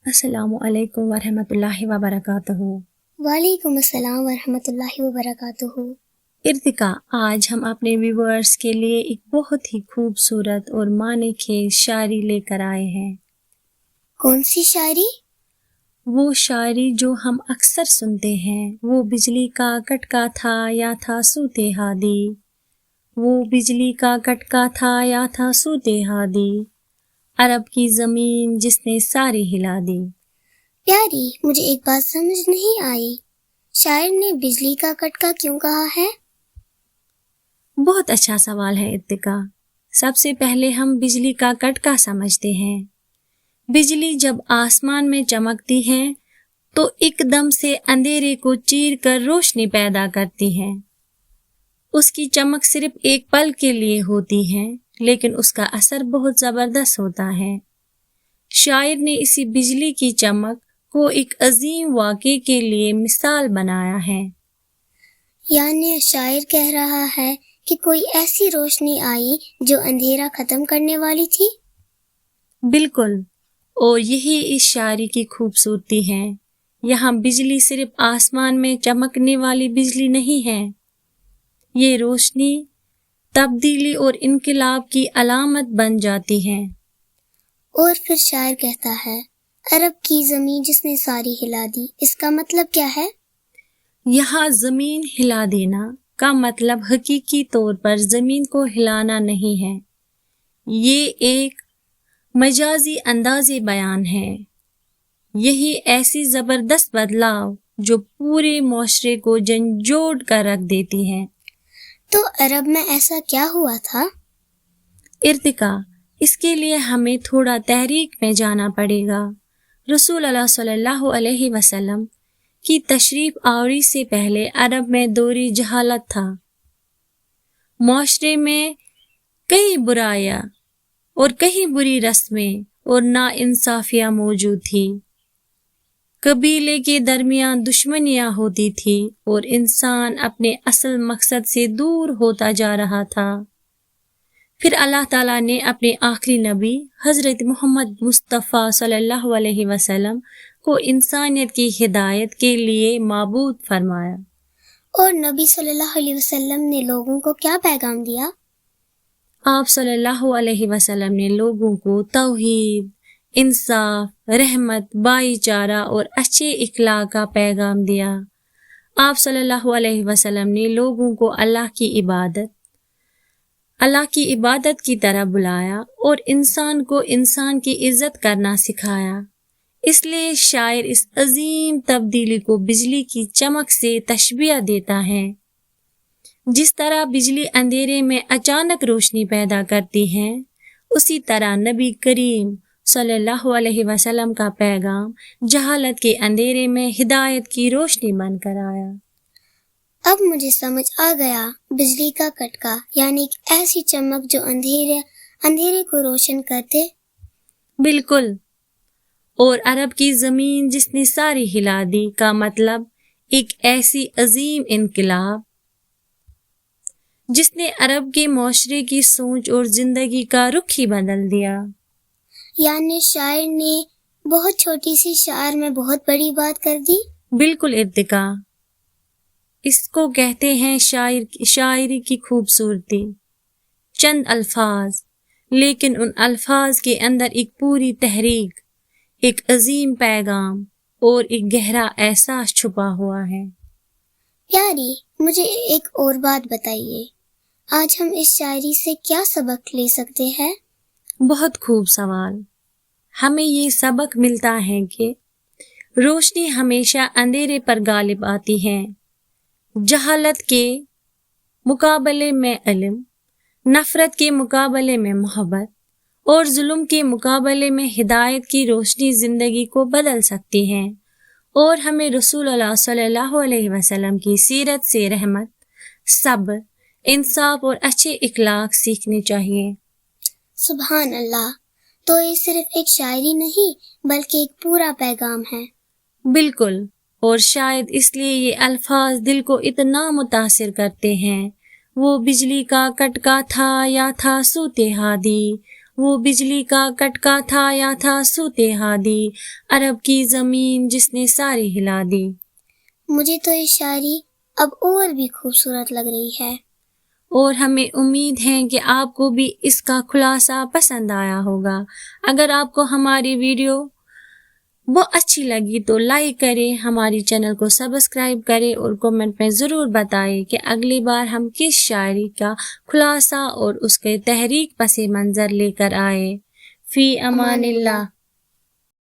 السلام علیکم ورحمۃ اللہ وبرکاتہ۔ وعلیکم السلام ورحمۃ اللہ وبرکاتہ۔ ارتقا، آج ہم اپنے ویورز کے لیے ایک بہت ہی خوبصورت اور معنی خیز شاعری لے کر آئے ہیں۔ کون سی شاعری؟ وہ شاعری جو ہم اکثر سنتے ہیں، وہ بجلی کا کٹکا تھا یا تھا سوتے ہادی، وہ بجلی کا کٹکا تھا یا تھا سوتے ہادی، عرب کی زمین جس نے ساری ہلا دی۔ پیاری، مجھے ایک بات سمجھ نہیں آئی، شاعر نے بجلی کا کٹکا کیوں کہا ہے؟ بہت اچھا سوال ہے ارتقا۔ سب سے پہلے ہم بجلی کا کٹکا سمجھتے ہیں۔ بجلی جب آسمان میں چمکتی ہے تو ایک دم سے اندھیرے کو چیر کر روشنی پیدا کرتی ہے۔ اس کی چمک صرف ایک پل کے لیے ہوتی ہے، لیکن اس کا اثر بہت زبردست ہوتا ہے۔ شاعر نے اسی بجلی کی چمک کو ایک عظیم واقعے کے لیے مثال بنایا ہے۔ یعنی شاعر کہہ رہا ہے کہ کوئی ایسی روشنی آئی جو اندھیرا ختم کرنے والی تھی؟ بالکل، اور یہی اس شاعری کی خوبصورتی ہے۔ یہاں بجلی صرف آسمان میں چمکنے والی بجلی نہیں ہے، یہ روشنی تبدیلی اور انقلاب کی علامت بن جاتی ہے۔ اور پھر شاعر کہتا ہے عرب کی زمین جس نے ساری ہلا دی، اس کا مطلب کیا ہے؟ یہاں زمین ہلا دینا کا مطلب حقیقی طور پر زمین کو ہلانا نہیں ہے، یہ ایک مجازی انداز بیان ہے۔ یہی ایسی زبردست بدلاؤ جو پورے معاشرے کو جھنجھوڑ کر رکھ دیتی ہے۔ تو عرب میں ایسا کیا ہوا تھا؟ ارتقا، اس کے لیے ہمیں تھوڑا تاریخ میں جانا پڑے گا۔ رسول اللہ صلی اللہ علیہ وسلم کی تشریف آوری سے پہلے عرب میں دور جہالت تھا۔ معاشرے میں کئی برائیاں اور کئی بری رسمیں اور ناانصافیاں موجود تھی۔ قبیلے کے درمیان دشمنیاں ہوتی تھی اور انسان اپنے اصل مقصد سے دور ہوتا جا رہا تھا۔ پھر اللہ تعالیٰ نے اپنے آخری نبی حضرت محمد مصطفیٰ صلی اللہ علیہ وسلم کو انسانیت کی ہدایت کے لیے مبعوث فرمایا۔ اور نبی صلی اللہ علیہ وسلم نے لوگوں کو کیا پیغام دیا؟ آپ صلی اللہ علیہ وسلم نے لوگوں کو توحید، انصاف، رحمت، بھائی چارہ اور اچھے اخلاق کا پیغام دیا۔ آپ صلی اللہ علیہ وسلم نے لوگوں کو اللہ کی عبادت کی طرح بلایا اور انسان کو انسان کی عزت کرنا سکھایا۔ اس لیے شاعر اس عظیم تبدیلی کو بجلی کی چمک سے تشبیہ دیتا ہے۔ جس طرح بجلی اندھیرے میں اچانک روشنی پیدا کرتی ہے، اسی طرح نبی کریم صلی اللہ علیہ وسلم کا پیغام جہالت کے اندھیرے میں ہدایت کی روشنی بن کر آیا۔ اب مجھے سمجھ آ گیا، بجلی کا کٹکا یعنی ایک ایسی چمک جو اندھیرے کو روشن کرتے۔ بالکل، اور عرب کی زمین جس نے ساری ہلا دی کا مطلب ایک ایسی عظیم انقلاب جس نے عرب کے معاشرے کی سوچ اور زندگی کا رخ ہی بدل دیا۔ یعنی شاعر نے بہت چھوٹی سی شعر میں بہت بڑی بات کر دی۔ بالکل ارتقا، اس کو کہتے ہیں شاعری کی خوبصورتی۔ چند الفاظ، لیکن ان الفاظ کے اندر ایک پوری تحریک، ایک عظیم پیغام اور ایک گہرا احساس چھپا ہوا ہے۔ پیاری، مجھے ایک اور بات بتائیے، آج ہم اس شاعری سے کیا سبق لے سکتے ہیں؟ بہت خوب سوال۔ ہمیں یہ سبق ملتا ہے کہ روشنی ہمیشہ اندھیرے پر غالب آتی ہے۔ جہالت کے مقابلے میں علم، نفرت کے مقابلے میں محبت اور ظلم کے مقابلے میں ہدایت کی روشنی زندگی کو بدل سکتی ہے، اور ہمیں رسول اللہ صلی اللہ علیہ وسلم کی سیرت سے رحمت، صبر، انصاف اور اچھے اخلاق سیکھنے چاہیے۔ سبحان اللہ، تو یہ صرف ایک شاعری نہیں بلکہ ایک پورا پیغام ہے۔ بالکل، اور شاید اس لیے یہ الفاظ دل کو اتنا متاثر کرتے ہیں۔ وہ بجلی کا کٹکا تھا یا تھا سوتے ہادی، وہ بجلی کا کٹکا تھا یا تھا سوتے ہادی، عرب کی زمین جس نے ساری ہلا دی۔ مجھے تو یہ شاعری اب اور بھی خوبصورت لگ رہی ہے، اور ہمیں امید ہے کہ آپ کو بھی اس کا خلاصہ پسند آیا ہوگا۔ اگر آپ کو ہماری ویڈیو وہ اچھی لگی تو لائک کریں، ہماری چینل کو سبسکرائب کریں اور کمنٹ میں ضرور بتائیں کہ اگلی بار ہم کس شاعری کا خلاصہ اور اس کے تحریک پس منظر لے کر آئے۔ فی امان اللہ۔